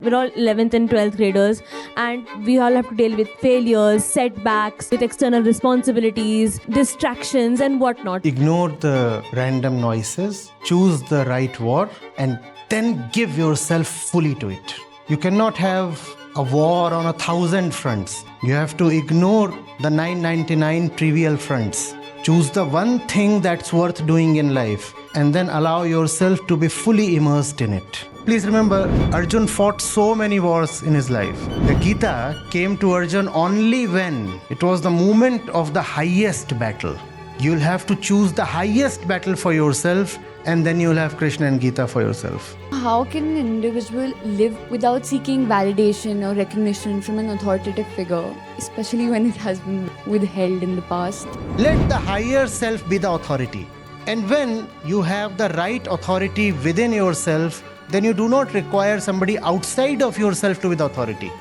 We're all 11th and 12th graders, and we all have to deal with failures, setbacks, with external responsibilities, distractions, and whatnot. Ignore the random noises, choose the right war, and then give yourself fully to it. You cannot have a war on 1,000 fronts. You have to ignore the 999 trivial fronts. Choose the one thing that's worth doing in life, and then allow yourself to be fully immersed in it. Please remember, Arjun fought so many wars in his life. The Gita came to Arjun only when it was the moment of the highest battle. You'll have to choose the highest battle for yourself, and then you'll have Krishna and Gita for yourself. How can an individual live without seeking validation or recognition from an authoritative figure, especially when it has been withheld in the past? Let the higher self be the authority. And when you have the right authority within yourself, then you do not require somebody outside of yourself to be the authority.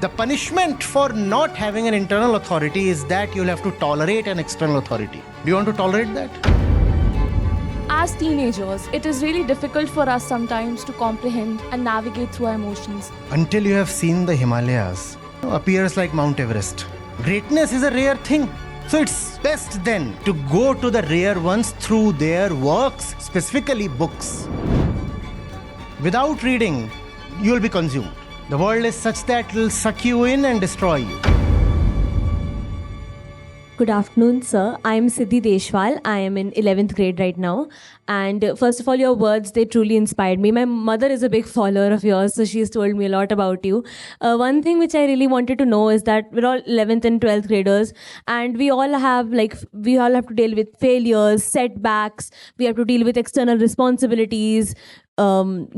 The punishment for not having an internal authority is that you'll have to tolerate an external authority. Do you want to tolerate that? As teenagers, it is really difficult for us sometimes to comprehend and navigate through our emotions. Until you have seen the Himalayas, appears like Mount Everest. Greatness is a rare thing. So it's best then to go to the rare ones through their works, specifically books. Without reading, you will be consumed. The world is such that it will suck you in and destroy you. Good afternoon, sir. I'm Siddhi Deshwal. I am in 11th grade right now. And first of all, your words, they truly inspired me. My mother is a big follower of yours, so she's told me a lot about you. One thing which I really wanted to know is that we're all 11th and 12th graders, and we all have to deal with failures, setbacks. We have to deal with external responsibilities,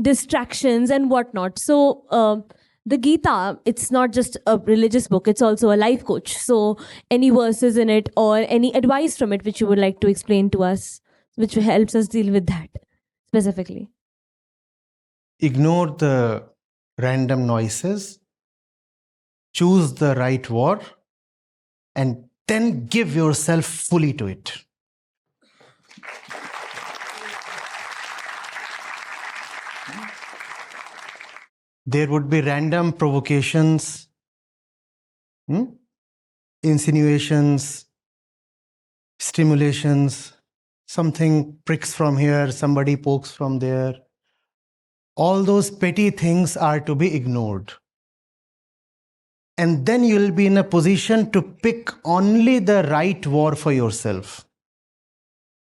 distractions, and whatnot. So, the Gita, it's not just a religious book, it's also a life coach. So any verses in it or any advice from it which you would like to explain to us, which helps us deal with that specifically? Ignore the random noises, choose the right war, and then give yourself fully to it. There would be random provocations, insinuations, stimulations, something pricks from here, somebody pokes from there. All those petty things are to be ignored. And then you'll be in a position to pick only the right war for yourself.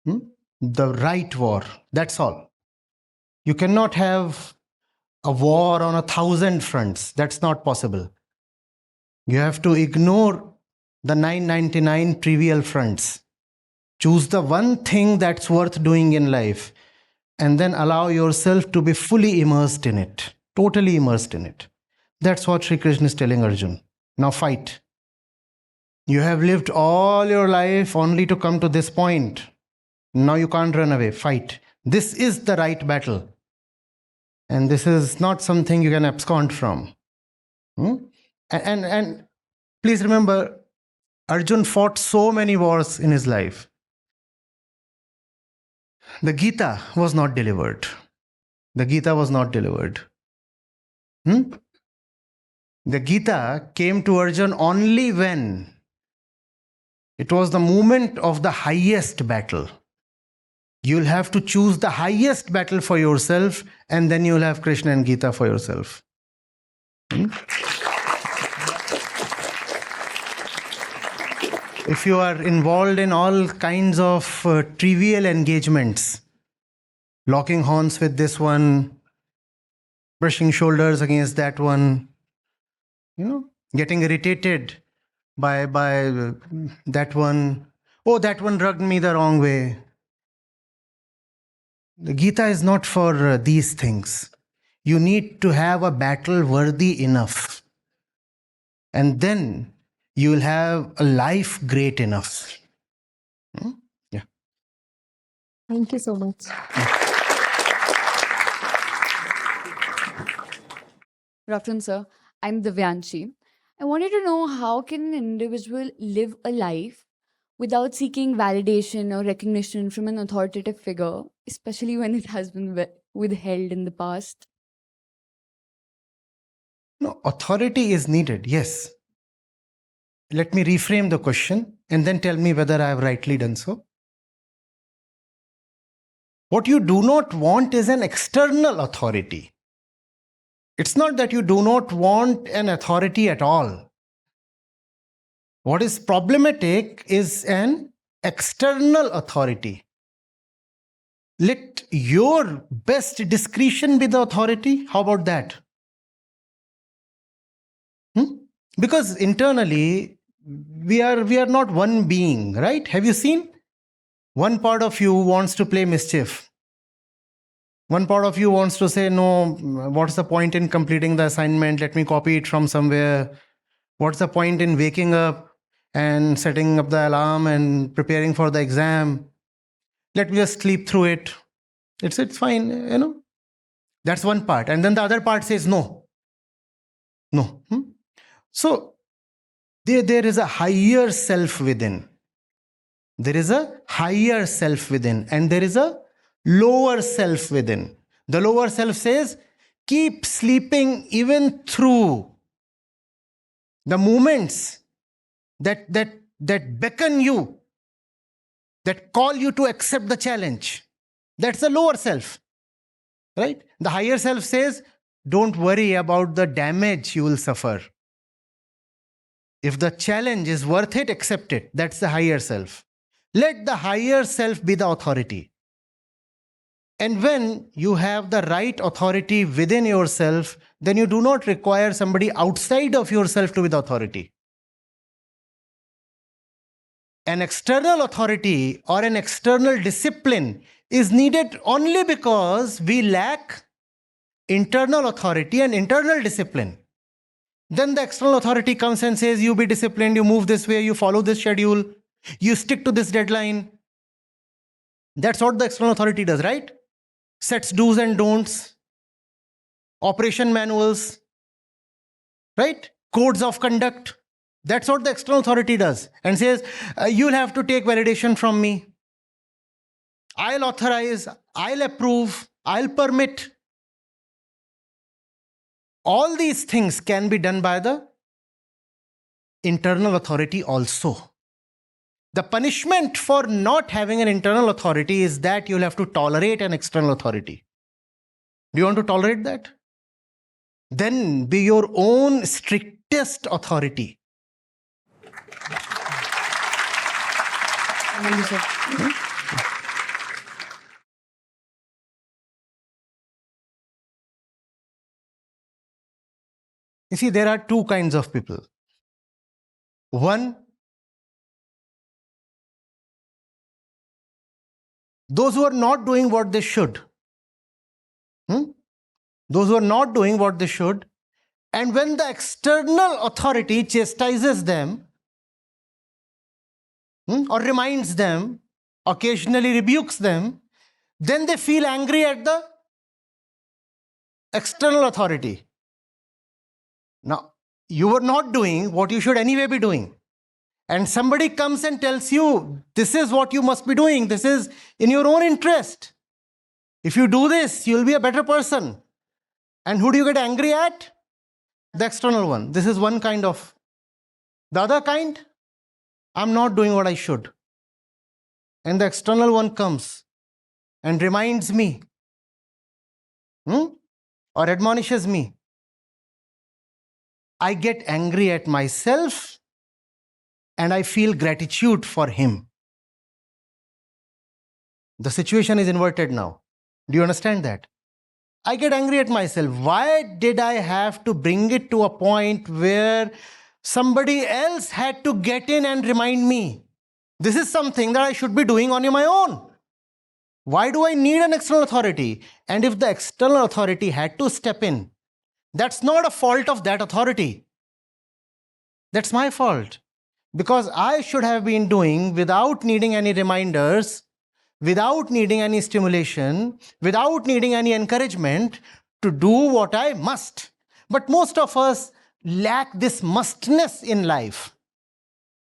The right war, that's all. You cannot have a war on 1,000 fronts. That's not possible. You have to ignore the 999 trivial fronts. Choose the one thing that's worth doing in life, and then allow yourself to be fully immersed in it, totally immersed in it. That's what Sri Krishna is telling Arjun. Now fight. You have lived all your life only to come to this point. Now you can't run away. Fight. This is the right battle. And this is not something you can abscond from. And please remember, Arjun fought so many wars in his life. The Gita was not delivered. The Gita was not delivered. The Gita came to Arjun only when it was the moment of the highest battle. You'll have to choose the highest battle for yourself, and then you'll have Krishna and Gita for yourself. If you are involved in all kinds of trivial engagements, locking horns with this one, brushing shoulders against that one, getting irritated by that one. Oh, that one rubbed me the wrong way. The Gita is not for these things. You need to have a battle worthy enough. And then you will have a life great enough. Yeah. Thank you so much. Good afternoon, sir. I'm Divyanshi. I wanted to know, how can an individual live a life without seeking validation or recognition from an authoritative figure, especially when it has been withheld in the past? No, authority is needed, yes. Let me reframe the question and then tell me whether I have rightly done so. What you do not want is an external authority. It's not that you do not want an authority at all. What is problematic is an external authority. Let your best discretion be the authority. How about that? Because internally, we are not one being, right? Have you seen? One part of you wants to play mischief. One part of you wants to say, no, what's the point in completing the assignment? Let me copy it from somewhere. What's the point in waking up and setting up the alarm and preparing for the exam? Let me just sleep through it. It's fine, you know. That's one part. And then the other part says, no. No. So there is a higher self within. There is a higher self within, and there is a lower self within. The lower self says, keep sleeping even through the moments that beckon you, that call you to accept the challenge. That's the lower self, right? The higher self says, don't worry about the damage you will suffer. If the challenge is worth it, accept it. That's the higher self. Let the higher self be the authority. And when you have the right authority within yourself, then you do not require somebody outside of yourself to be the authority. An external authority or an external discipline is needed only because we lack internal authority and internal discipline. Then the external authority comes and says, you be disciplined, you move this way, you follow this schedule, you stick to this deadline. That's what the external authority does, right? Sets do's and don'ts, operation manuals, right? Codes of conduct. That's what the external authority does, and says, you'll have to take validation from me. I'll authorize, I'll approve, I'll permit. All these things can be done by the internal authority also. The punishment for not having an internal authority is that you'll have to tolerate an external authority. Do you want to tolerate that? Then be your own strictest authority. Thank you, sir. You see, there are two kinds of people. One, those who are not doing what they should. Those who are not doing what they should. And when the external authority chastises them, or reminds them, occasionally rebukes them, then they feel angry at the external authority. Now, you were not doing what you should anyway be doing. And somebody comes and tells you, this is what you must be doing. This is in your own interest. If you do this, you'll be a better person. And who do you get angry at? The external one. This is one kind of. The other kind, I'm not doing what I should. And the external one comes and reminds me, or admonishes me. I get angry at myself and I feel gratitude for him. The situation is inverted now. Do you understand that? I get angry at myself. Why did I have to bring it to a point where somebody else had to get in and remind me? This is something that I should be doing on my own. Why do I need an external authority? And if the external authority had to step in, that's not a fault of that authority. That's my fault. Because I should have been doing without needing any reminders, without needing any stimulation, without needing any encouragement to do what I must. But most of us lack this mustness in life.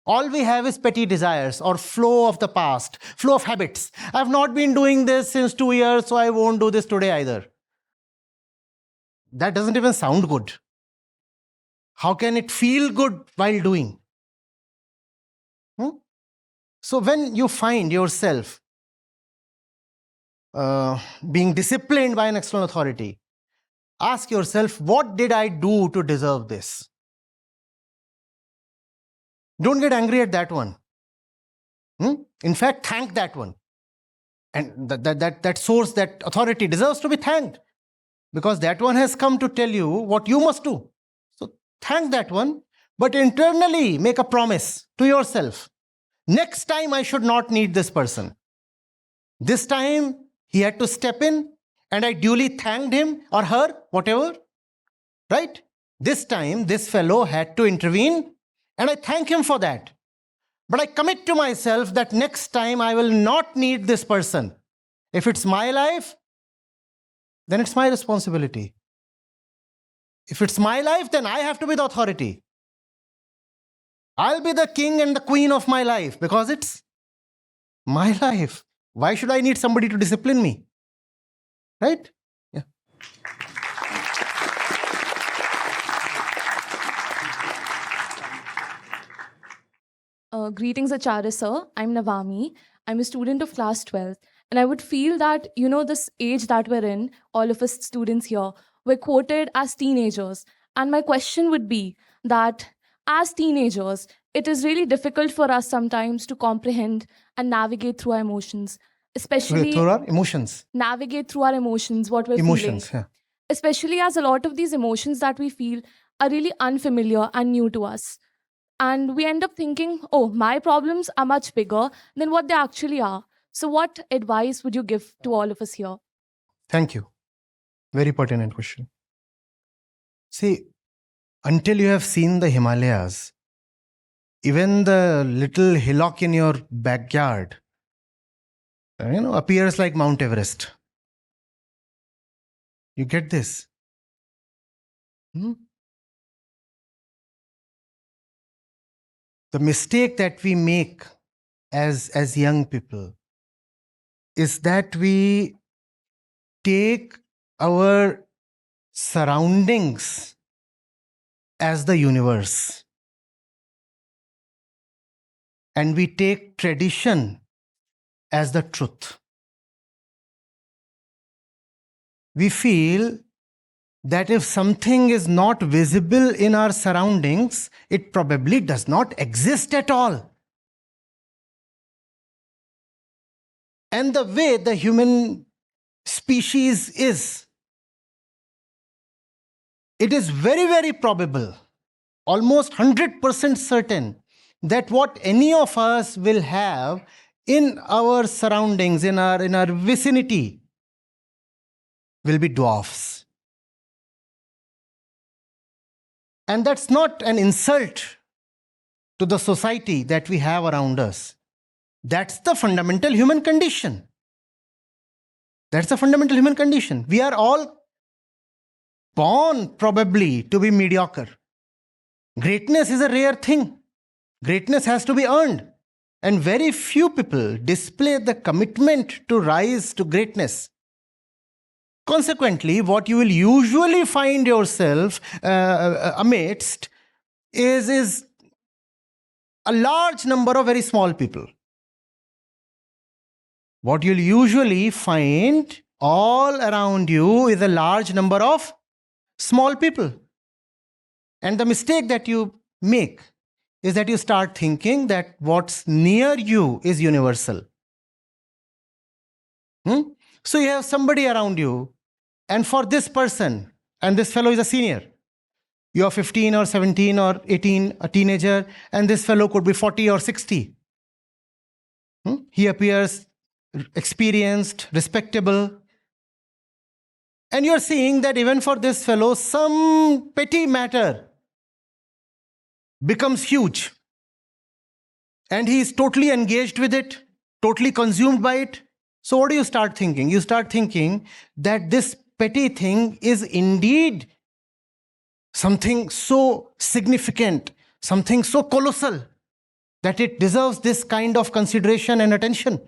All we have is petty desires or flow of the past, flow of habits. I've not been doing this since 2 years, so I won't do this today either. That doesn't even sound good. How can it feel good while doing? So when you find yourself being disciplined by an external authority, ask yourself, what did I do to deserve this? Don't get angry at that one. In fact, thank that one. And that source, that authority deserves to be thanked, because that one has come to tell you what you must do. So thank that one, but internally make a promise to yourself. Next time I should not need this person. This time he had to step in and I duly thanked him or her, whatever. Right? This time this fellow had to intervene and I thank him for that. But I commit to myself that next time I will not need this person. If it's my life, then it's my responsibility. If it's my life, then I have to be the authority. I'll be the king and the queen of my life because it's my life. Why should I need somebody to discipline me? Right? Yeah. Greetings, Acharya sir. I'm Navami. I'm a student of class 12. And I would feel that, this age that we're in, all of us students here, we're quoted as teenagers. And my question would be that as teenagers, it is really difficult for us sometimes to comprehend and navigate through our emotions, especially Through our emotions. navigate through our emotions, what we're Emotions, feeling. yeah. Especially as a lot of these emotions that we feel are really unfamiliar and new to us. And we end up thinking, oh, my problems are much bigger than what they actually are. So what advice would you give to all of us here? Thank you. Very pertinent question. See, until you have seen the Himalayas, even the little hillock in your backyard, appears like Mount Everest. You get this? The mistake that we make as young people is that we take our surroundings as the universe. And we take tradition as the truth. We feel that if something is not visible in our surroundings, it probably does not exist at all. And the way the human species is, it is very, very probable, almost 100% certain, that what any of us will have in our surroundings, in our vicinity, will be dwarfs. And that's not an insult to the society that we have around us. That's the fundamental human condition. That's the fundamental human condition. We are all born probably to be mediocre. Greatness is a rare thing. Greatness has to be earned. And very few people display the commitment to rise to greatness. Consequently, what you will usually find yourself amidst is a large number of very small people. What you'll usually find all around you is a large number of small people. And the mistake that you make is that you start thinking that what's near you is universal. So you have somebody around you, and for this person, and this fellow is a senior, you are 15 or 17 or 18, a teenager, and this fellow could be 40 or 60. He appears experienced, respectable. And you're seeing that even for this fellow, some petty matter becomes huge. And he is totally engaged with it, totally consumed by it. So what do you start thinking? You start thinking that this petty thing is indeed something so significant, something so colossal, that it deserves this kind of consideration and attention.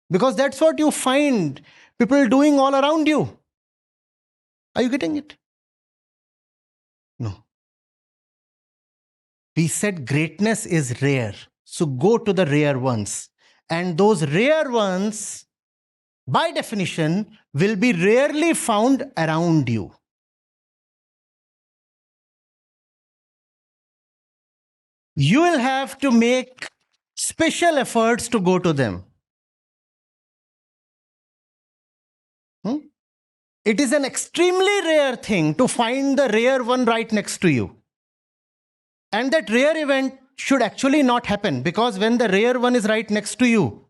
Because that's what you find people doing all around you. Are you getting it? No. We said greatness is rare. So go to the rare ones. And those rare ones, by definition, will be rarely found around you. You will have to make special efforts to go to them. It is an extremely rare thing to find the rare one right next to you. And that rare event should actually not happen, because when the rare one is right next to you,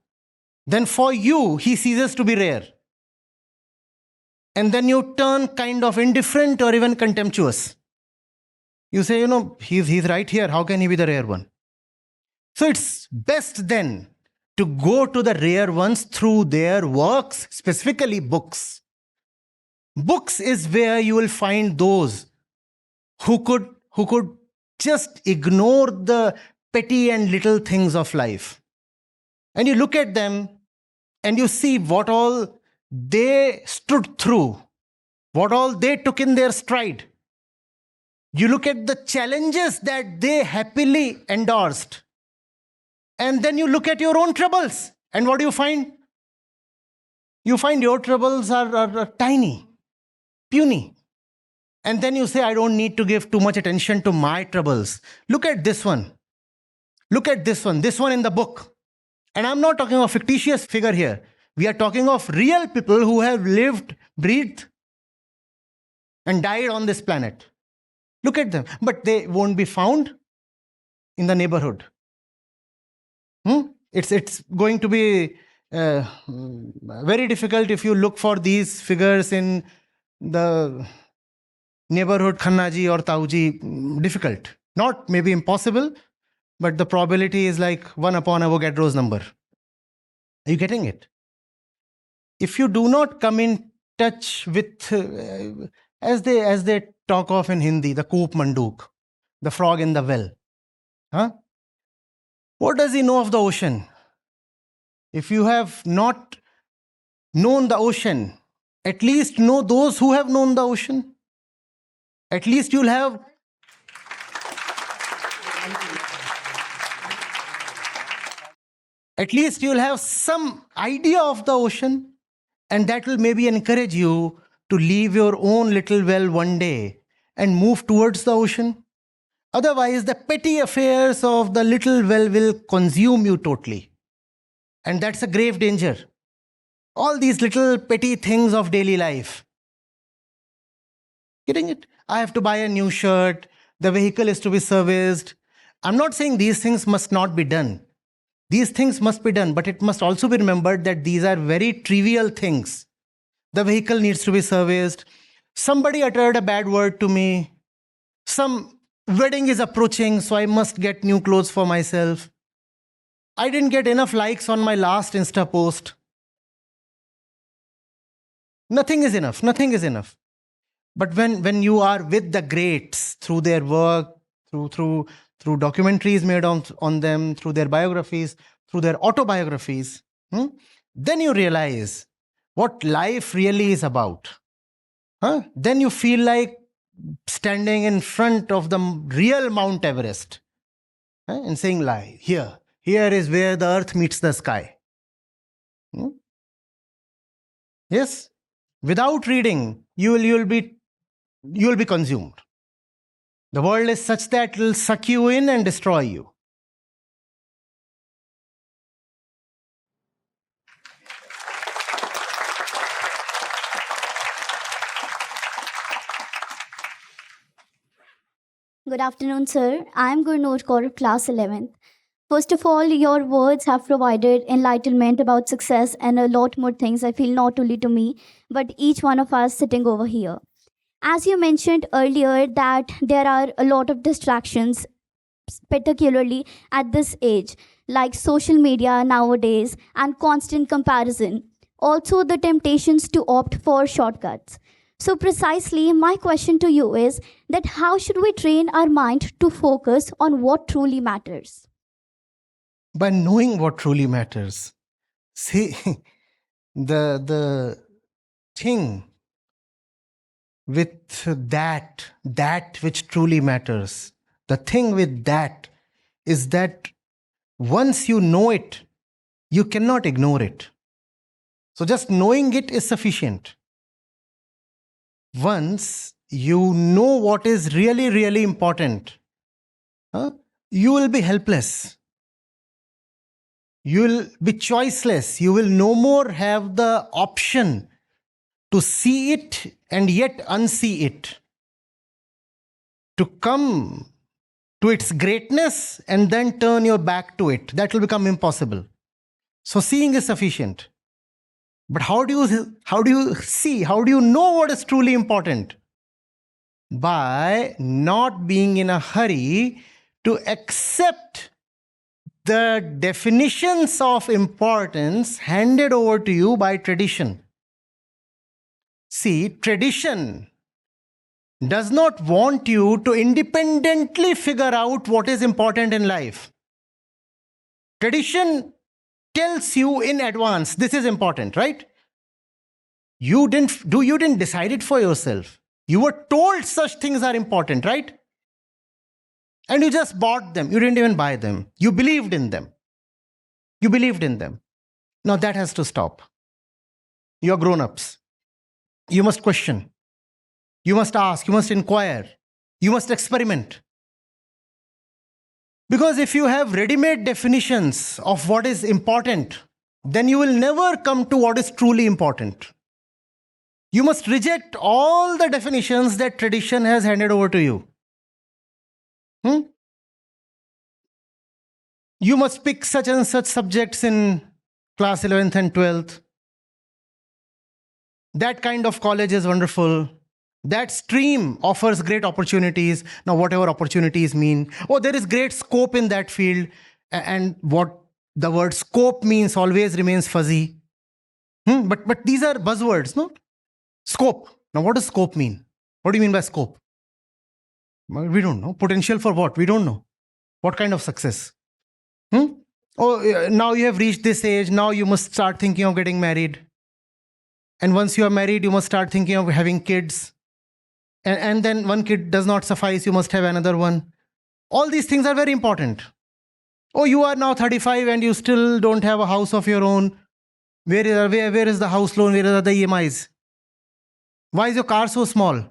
then for you, he ceases to be rare. And then you turn kind of indifferent or even contemptuous. You say, he's right here. How can he be the rare one? So it's best then to go to the rare ones through their works, specifically books. Books is where you will find those who could just ignore the petty and little things of life. And you look at them and you see what all they stood through, what all they took in their stride. You look at the challenges that they happily endorsed. And then you look at your own troubles. And what do you find? You find your troubles are tiny, puny. And then you say, I don't need to give too much attention to my troubles. Look at this one. Look at this one in the book. And I'm not talking of a fictitious figure here. We are talking of real people who have lived, breathed, and died on this planet. Look at them. But they won't be found in the neighborhood. It's going to be very difficult if you look for these figures in the neighborhood Khannaji or Tauji. Difficult. Not maybe impossible, but the probability is like 1 upon Avogadro's number. Are you getting it? If you do not come in touch with, as they talk of in Hindi, the Koop Manduk, the frog in the well. What does he know of the ocean? If you have not known the ocean, at least know those who have known the ocean. At least you'll have some idea of the ocean, and that will maybe encourage you to leave your own little well one day and move towards the ocean. Otherwise, the petty affairs of the little well will consume you totally. And that's a grave danger. All these little petty things of daily life. Getting it? I have to buy a new shirt. The vehicle is to be serviced. I'm not saying these things must not be done. These things must be done, but it must also be remembered that these are very trivial things. The vehicle needs to be serviced. Somebody uttered a bad word to me. Some wedding is approaching, so I must get new clothes for myself. I didn't get enough likes on my last Insta post. Nothing is enough. Nothing is enough. But when you are with the greats through their work, through documentaries made on them, through their biographies, through their autobiographies, then you realize what life really is about. Then you feel like standing in front of the real Mount Everest and saying, "Lie, here is where the earth meets the sky." Yes, without reading, you will be consumed. The world is such that it will suck you in and destroy you. Good afternoon, sir. I'm Gurnoor Kaur of class 11th. First of all, your words have provided enlightenment about success and a lot more things, I feel, not only to me, but each one of us sitting over here. As you mentioned earlier, that there are a lot of distractions, particularly at this age, like social media nowadays and constant comparison. Also, the temptations to opt for shortcuts. So precisely, my question to you is that how should we train our mind to focus on what truly matters? By knowing what truly matters. See, the thing with that which truly matters, The thing with that is that once you know it, you cannot ignore it. So just knowing it is sufficient. Once you know what is really, really important, you will be helpless. You will be choiceless. You will no more have the option to see it and yet unsee it. To come to its greatness and then turn your back to it. That will become impossible. So seeing is sufficient. But how do you see? How do you know what is truly important? By not being in a hurry to accept the definitions of importance handed over to you by tradition. See, tradition does not want you to independently figure out what is important in life. Tradition tells you in advance, this is important, right? You didn't decide it for yourself. You were told such things are important, right? And you just bought them. You didn't even buy them. You believed in them. You believed in them. Now that has to stop. You're grown-ups. You must question. You must ask. You must inquire. You must experiment. Because if you have ready-made definitions of what is important, then you will never come to what is truly important. You must reject all the definitions that tradition has handed over to you. You must pick such and such subjects in class 11th and 12th. That kind of college is wonderful. That stream offers great opportunities. Now, whatever opportunities mean, there is great scope in that field. And what the word scope means always remains fuzzy. But these are buzzwords, no? Scope. Now, what does scope mean? What do you mean by scope? Well, we don't know. Potential for what? We don't know. What kind of success? Now you have reached this age. Now you must start thinking of getting married. And once you are married, you must start thinking of having kids. And then one kid does not suffice. You must have another one. All these things are very important. You are now 35 and you still don't have a house of your own. Where is the house loan? Where are the EMIs? Why is your car so small?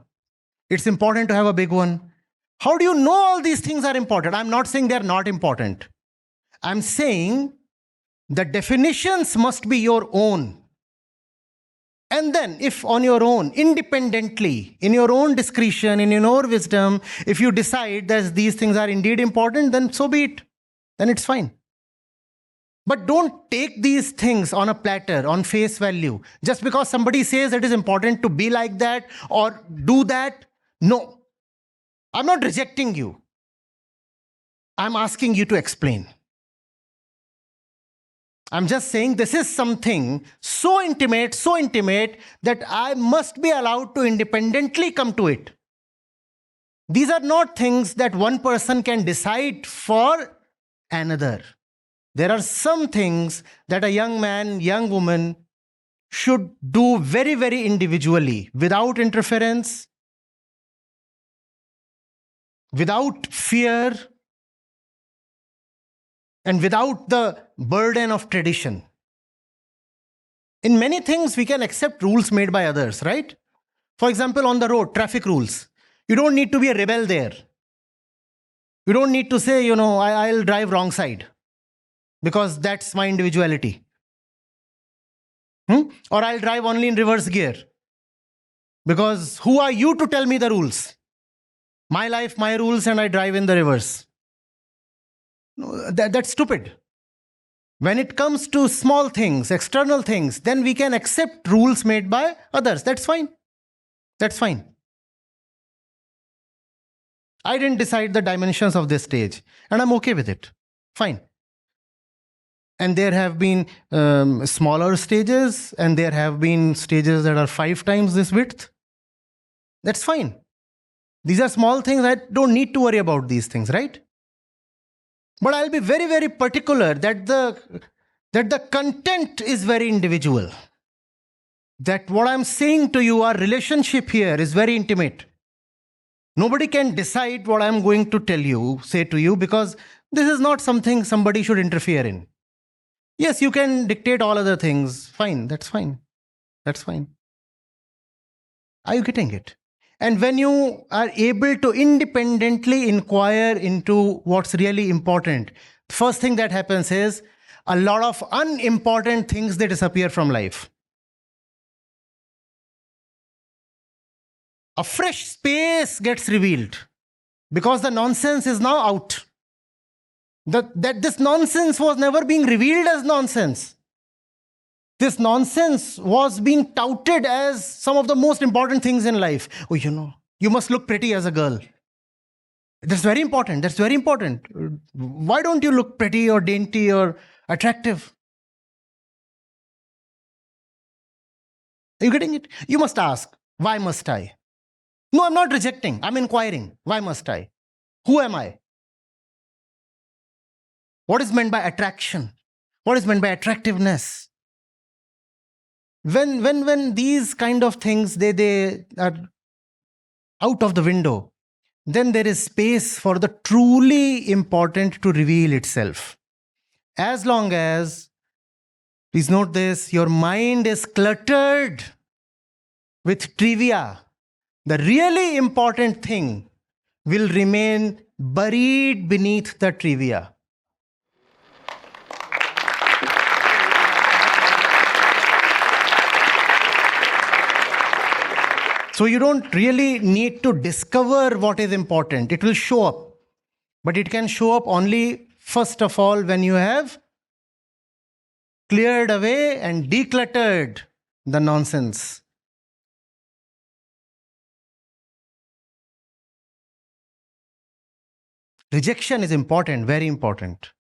It's important to have a big one. How do you know all these things are important? I'm not saying they're not important. I'm saying the definitions must be your own. And then, if on your own, independently, in your own discretion, in your own wisdom, if you decide that these things are indeed important, then so be it. Then it's fine. But don't take these things on a platter, on face value. Just because somebody says it is important to be like that or do that. No. I'm not rejecting you. I'm asking you to explain. I'm just saying this is something so intimate that I must be allowed to independently come to it. These are not things that one person can decide for another. There are some things that a young man, young woman should do very, very individually, without interference, without fear, and without the burden of tradition. In many things, we can accept rules made by others, right? For example, on the road, traffic rules. You don't need to be a rebel there. You don't need to say, I'll drive wrong side because that's my individuality. Or I'll drive only in reverse gear because who are you to tell me the rules? My life, my rules, and I drive in the reverse. That's stupid. When it comes to small things, external things, then we can accept rules made by others. That's fine. That's fine. I didn't decide the dimensions of this stage, and I'm okay with it. Fine. And there have been smaller stages, and there have been stages that are 5 times this width. That's fine. These are small things. I don't need to worry about these things, right? But I'll be very, very particular that the content is very individual. That what I'm saying to you, our relationship here is very intimate. Nobody can decide what I'm going to tell you, say to you, because this is not something somebody should interfere in. Yes, you can dictate all other things. Fine, that's fine. That's fine. Are you getting it? And when you are able to independently inquire into what's really important, the first thing that happens is a lot of unimportant things, they disappear from life. A fresh space gets revealed because the nonsense is now out. That this nonsense was never being revealed as nonsense. This nonsense was being touted as some of the most important things in life. Oh, you must look pretty as a girl. That's very important. That's very important. Why don't you look pretty or dainty or attractive? Are you getting it? You must ask, why must I? No, I'm not rejecting. I'm inquiring. Why must I? Who am I? What is meant by attraction? What is meant by attractiveness? When these kind of things they are out of the window, then there is space for the truly important to reveal itself. As long as, please note this, your mind is cluttered with trivia, the really important thing will remain buried beneath the trivia. So you don't really need to discover what is important. It will show up. But it can show up only, first of all, when you have cleared away and decluttered the nonsense. Rejection is important, very important.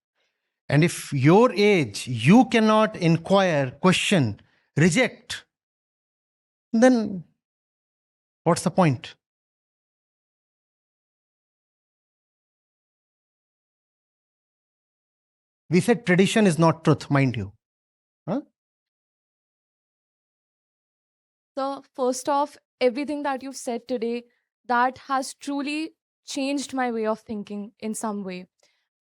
And if your age, you cannot inquire, question, reject, then what's the point? We said tradition is not truth, mind you. Huh? So, first off, everything that you've said today, that has truly changed my way of thinking in some way.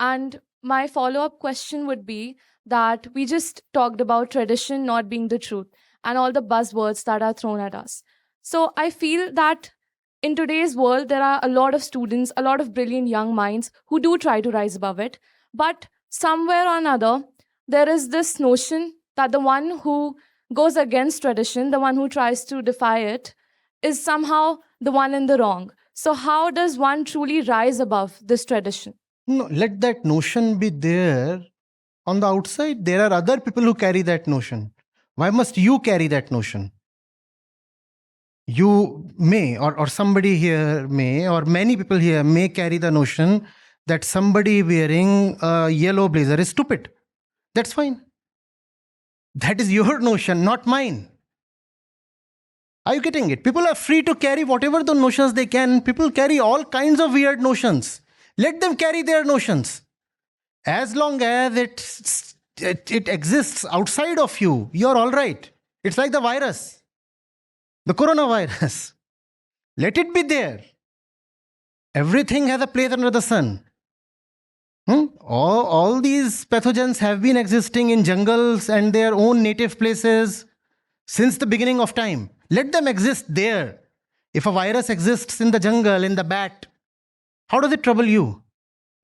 And my follow-up question would be that we just talked about tradition not being the truth and all the buzzwords that are thrown at us. So I feel that in today's world, there are a lot of students, a lot of brilliant young minds who do try to rise above it. But somewhere or another, there is this notion that the one who goes against tradition, the one who tries to defy it, is somehow the one in the wrong. So how does one truly rise above this tradition? No, let that notion be there on the outside. There are other people who carry that notion. Why must you carry that notion? You may, or somebody here may, or many people here may carry the notion that somebody wearing a yellow blazer is stupid. That's fine. That is your notion, not mine. Are you getting it? People are free to carry whatever the notions they can. People carry all kinds of weird notions. Let them carry their notions. As long as it exists outside of you, you're all right. It's like the virus, the coronavirus. Let it be there. Everything has a place under the sun. All these pathogens have been existing in jungles and their own native places since the beginning of time. Let them exist there. If a virus exists in the jungle, in the bat, how does it trouble you?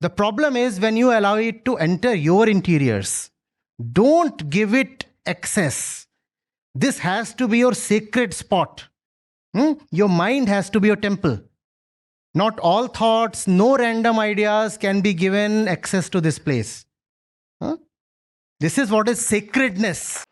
The problem is when you allow it to enter your interiors. Don't give it access. This has to be your sacred spot. Your mind has to be your temple. Not all thoughts, no random ideas can be given access to this place. This is what is sacredness.